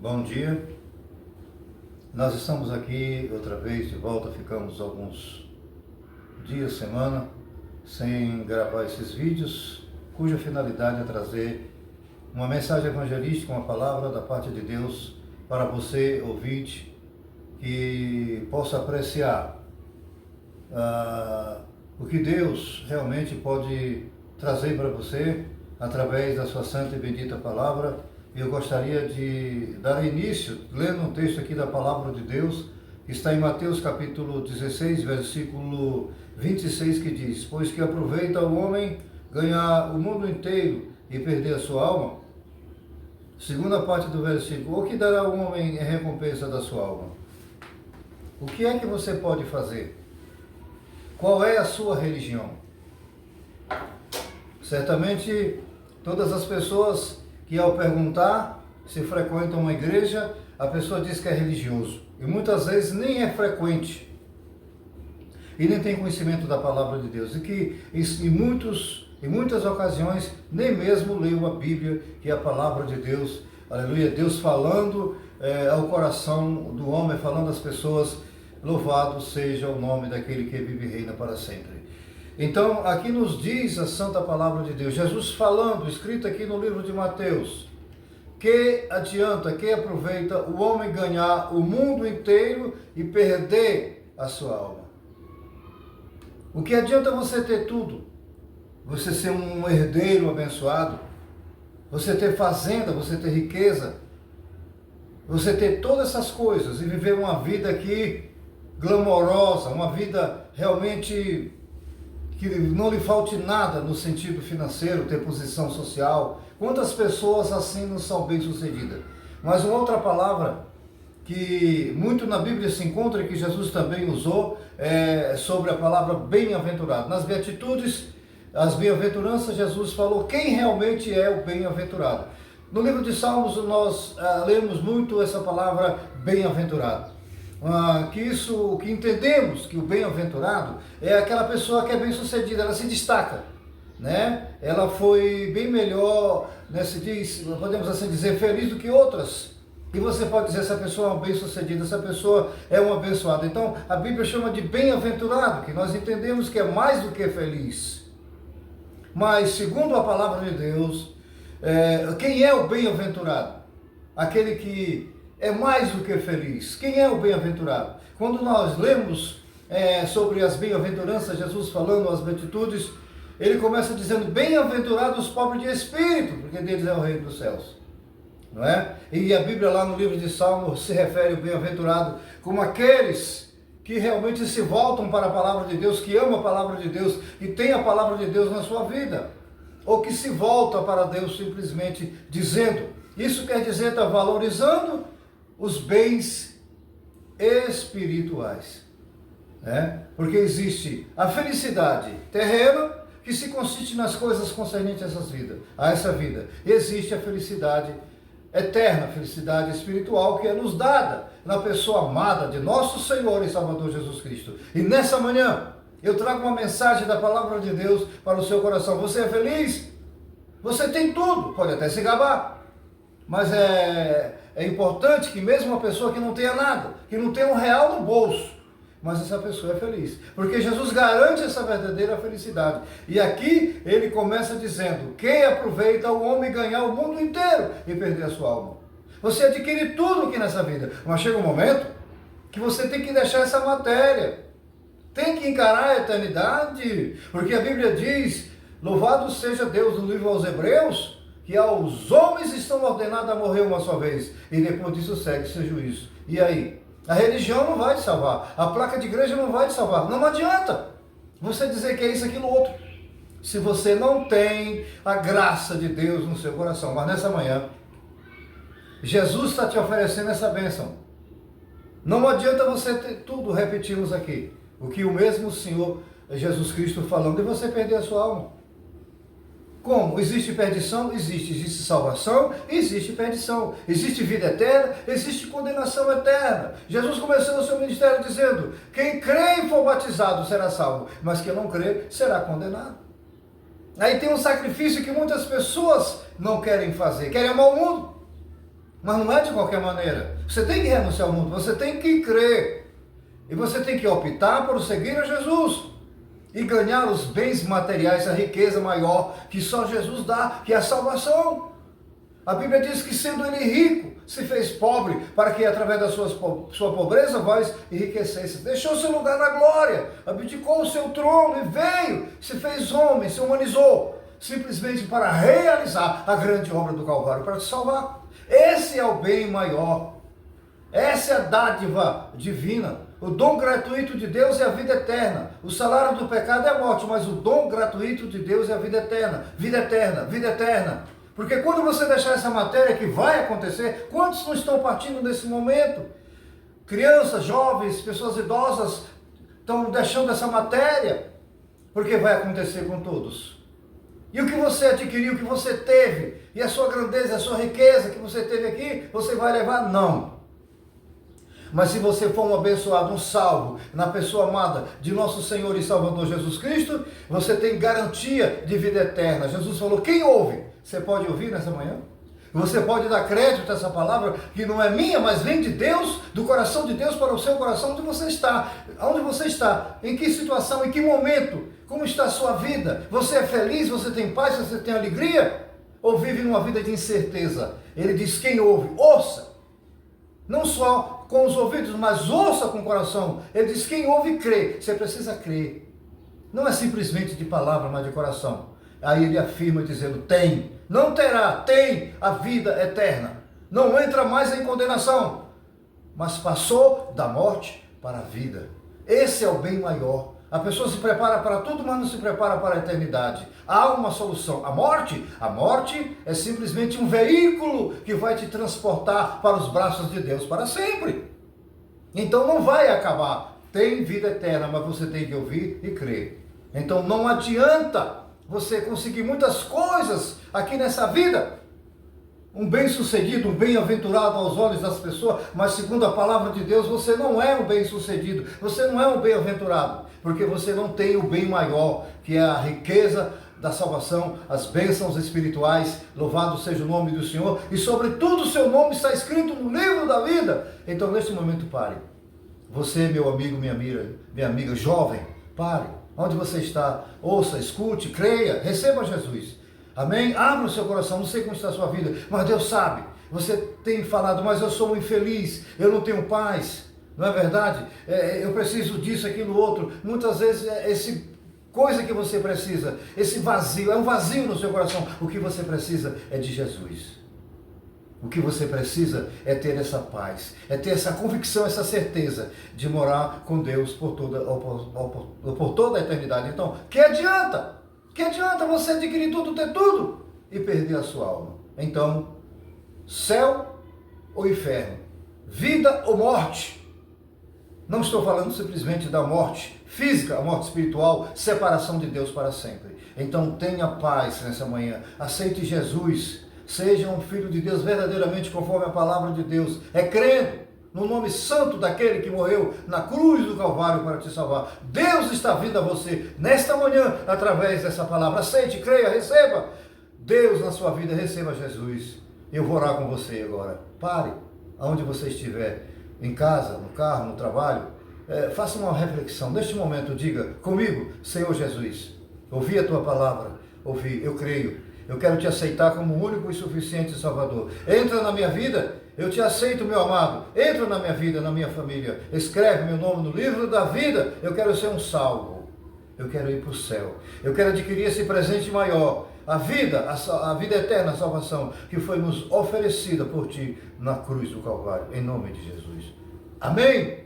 Bom dia, nós estamos aqui outra vez de volta, ficamos alguns dias, semana, sem gravar esses vídeos, cuja finalidade é trazer uma mensagem evangelística, uma palavra da parte de Deus para você, ouvinte, que possa apreciar o que Deus realmente pode trazer para você através da sua santa e bendita palavra. Eu gostaria de dar início lendo um texto aqui da palavra de Deus, que está em Mateus capítulo 16, versículo 26, que diz: pois que aproveita o homem ganhar o mundo inteiro e perder a sua alma? Segunda parte do versículo: o que dará o homem em recompensa da sua alma? O que é que você pode fazer? Qual é a sua religião? Certamente todas as pessoas que, ao perguntar se frequentam uma igreja, a pessoa diz que é religioso. E muitas vezes nem é frequente. E nem tem conhecimento da palavra de Deus. E que em muitas ocasiões nem mesmo leu a Bíblia, que é a palavra de Deus. Aleluia. Deus falando ao coração do homem, falando às pessoas: louvado seja o nome daquele que vive e reina para sempre. Então, aqui nos diz a santa palavra de Deus, Jesus falando, escrito aqui no livro de Mateus: que adianta, que aproveita o homem ganhar o mundo inteiro e perder a sua alma? O que adianta você ter tudo? Você ser um herdeiro abençoado? Você ter fazenda, você ter riqueza? Você ter todas essas coisas e viver uma vida aqui glamourosa, uma vida realmente que não lhe falte nada no sentido financeiro, ter posição social? Quantas pessoas assim não são bem-sucedidas? Mas uma outra palavra que muito na Bíblia se encontra e que Jesus também usou é sobre a palavra bem-aventurado. Nas Beatitudes, as bem-aventuranças, Jesus falou quem realmente é o bem-aventurado. No livro de Salmos nós lemos muito essa palavra bem-aventurado. Que entendemos que o bem-aventurado é aquela pessoa que é bem-sucedida, ela se destaca, né? Ela foi bem melhor, né? Se diz, podemos assim dizer, feliz do que outras. E você pode dizer, essa pessoa é uma bem-sucedida, essa pessoa é uma abençoada. Então, a Bíblia chama de bem-aventurado, que nós entendemos que é mais do que feliz. Mas, segundo a palavra de Deus, quem é o bem-aventurado? Aquele que é mais do que feliz. Quem é o bem-aventurado? Quando nós lemos sobre as bem-aventuranças, Jesus falando as beatitudes, ele começa dizendo: bem-aventurados os pobres de espírito, porque deles é o reino dos céus. Não é? E a Bíblia lá no livro de Salmos se refere ao bem-aventurado como aqueles que realmente se voltam para a palavra de Deus, que amam a palavra de Deus e tem a palavra de Deus na sua vida. Ou que se volta para Deus simplesmente dizendo. Isso quer dizer, está valorizando os bens espirituais, né? Porque existe a felicidade terrena, que se consiste nas coisas concernentes a essa vida. E existe a felicidade eterna, a felicidade espiritual, que é nos dada na pessoa amada de nosso Senhor e Salvador Jesus Cristo. E nessa manhã eu trago uma mensagem da palavra de Deus para o seu coração. Você é feliz? Você tem tudo, pode até se gabar. Mas é importante que mesmo uma pessoa que não tenha nada, que não tenha R$1 no bolso, mas essa pessoa é feliz. Porque Jesus garante essa verdadeira felicidade. E aqui ele começa dizendo: quem aproveita o homem ganhar o mundo inteiro e perder a sua alma? Você adquire tudo aqui nessa vida, mas chega um momento que você tem que deixar essa matéria. Tem que encarar a eternidade. Porque a Bíblia diz, louvado seja Deus, no livro aos Hebreus, que aos homens estão ordenados a morrer uma só vez, e depois disso segue seu juízo. E aí? A religião não vai te salvar, a placa de igreja não vai te salvar. Não adianta você dizer que é isso, aquilo, outro, se você não tem a graça de Deus no seu coração. Mas nessa manhã, Jesus está te oferecendo essa bênção. Não adianta você ter tudo, repetimos aqui, o que o mesmo Senhor Jesus Cristo falando, e você perder a sua alma. Como? Existe perdição? Existe. Existe salvação? Existe perdição. Existe vida eterna? Existe condenação eterna. Jesus começou o seu ministério dizendo: quem crê e for batizado será salvo, mas quem não crê será condenado. Aí tem um sacrifício que muitas pessoas não querem fazer, querem amar o mundo. Mas não é de qualquer maneira. Você tem que renunciar ao mundo, você tem que crer. E você tem que optar por seguir a Jesus. E ganhar os bens materiais, a riqueza maior que só Jesus dá, que é a salvação. A Bíblia diz que sendo ele rico, se fez pobre, para que através da sua pobreza vós enriquecesse. Deixou seu lugar na glória, abdicou o seu trono e veio, se fez homem, se humanizou, simplesmente para realizar a grande obra do Calvário, para te salvar. Esse é o bem maior. Essa é a dádiva divina. O dom gratuito de Deus é a vida eterna. O salário do pecado é a morte, mas o dom gratuito de Deus é a vida eterna. Vida eterna, vida eterna. Porque quando você deixar essa matéria, que vai acontecer, quantos não estão partindo nesse momento? Crianças, jovens, pessoas idosas estão deixando essa matéria, porque vai acontecer com todos. E o que você adquiriu, o que você teve, e a sua grandeza, a sua riqueza que você teve aqui, você vai levar? Não. Mas se você for um abençoado, um salvo, na pessoa amada de nosso Senhor e Salvador Jesus Cristo, você tem garantia de vida eterna. Jesus falou, quem ouve? Você pode ouvir nessa manhã? Você pode dar crédito a essa palavra, que não é minha, mas vem de Deus, do coração de Deus para o seu coração, onde você está. Onde você está? Em que situação? Em que momento? Como está a sua vida? Você é feliz? Você tem paz? Você tem alegria? Ou vive numa vida de incerteza? Ele diz, quem ouve, ouça. Não só com os ouvidos, mas ouça com o coração. Ele diz, quem ouve, crê. Você precisa crer. Não é simplesmente de palavra, mas de coração. Aí ele afirma dizendo, tem, não terá, tem a vida eterna. Não entra mais em condenação, mas passou da morte para a vida. Esse é o bem maior. A pessoa se prepara para tudo, mas não se prepara para a eternidade. Há uma solução. A morte é simplesmente um veículo que vai te transportar para os braços de Deus para sempre. Então não vai acabar. Tem vida eterna, mas você tem que ouvir e crer. Então não adianta você conseguir muitas coisas aqui nessa vida. Um bem-sucedido, um bem-aventurado aos olhos das pessoas, mas segundo a palavra de Deus, você não é um bem-sucedido, você não é um bem-aventurado, porque você não tem o bem maior, que é a riqueza da salvação, as bênçãos espirituais. Louvado seja o nome do Senhor, e sobretudo o seu nome está escrito no livro da vida. Então neste momento pare. Você, meu amigo, minha amiga jovem, pare. Onde você está, ouça, escute, creia, receba Jesus. Amém? Abra o seu coração, não sei como está a sua vida, mas Deus sabe. Você tem falado, mas eu sou um infeliz, eu não tenho paz, não é verdade? Eu preciso disso, aquilo, outro. Muitas vezes esse coisa que você precisa, esse vazio, é um vazio no seu coração. O que você precisa é de Jesus. O que você precisa é ter essa paz, é ter essa convicção, essa certeza de morar com Deus por toda a eternidade. Então, que adianta? Que adianta você adquirir tudo, ter tudo e perder a sua alma? Então, céu ou inferno? Vida ou morte? Não estou falando simplesmente da morte física, a morte espiritual, separação de Deus para sempre. Então tenha paz nessa manhã, aceite Jesus, seja um filho de Deus verdadeiramente conforme a palavra de Deus, é crendo no nome santo daquele que morreu na cruz do Calvário para te salvar. Deus está vindo a você nesta manhã através dessa palavra. Aceite, creia, receba Deus na sua vida, receba Jesus. Eu vou orar com você agora. Pare, aonde você estiver, em casa, no carro, no trabalho, faça uma reflexão. Neste momento diga comigo, Senhor Jesus, ouvi a tua palavra, ouvi, eu creio. Eu quero te aceitar como o único e suficiente Salvador. Entra na minha vida. Eu te aceito, meu amado. Entra na minha vida, na minha família. Escreve meu nome no livro da vida. Eu quero ser um salvo. Eu quero ir para o céu. Eu quero adquirir esse presente maior. A vida eterna, a salvação, que foi nos oferecida por ti na cruz do Calvário. Em nome de Jesus. Amém?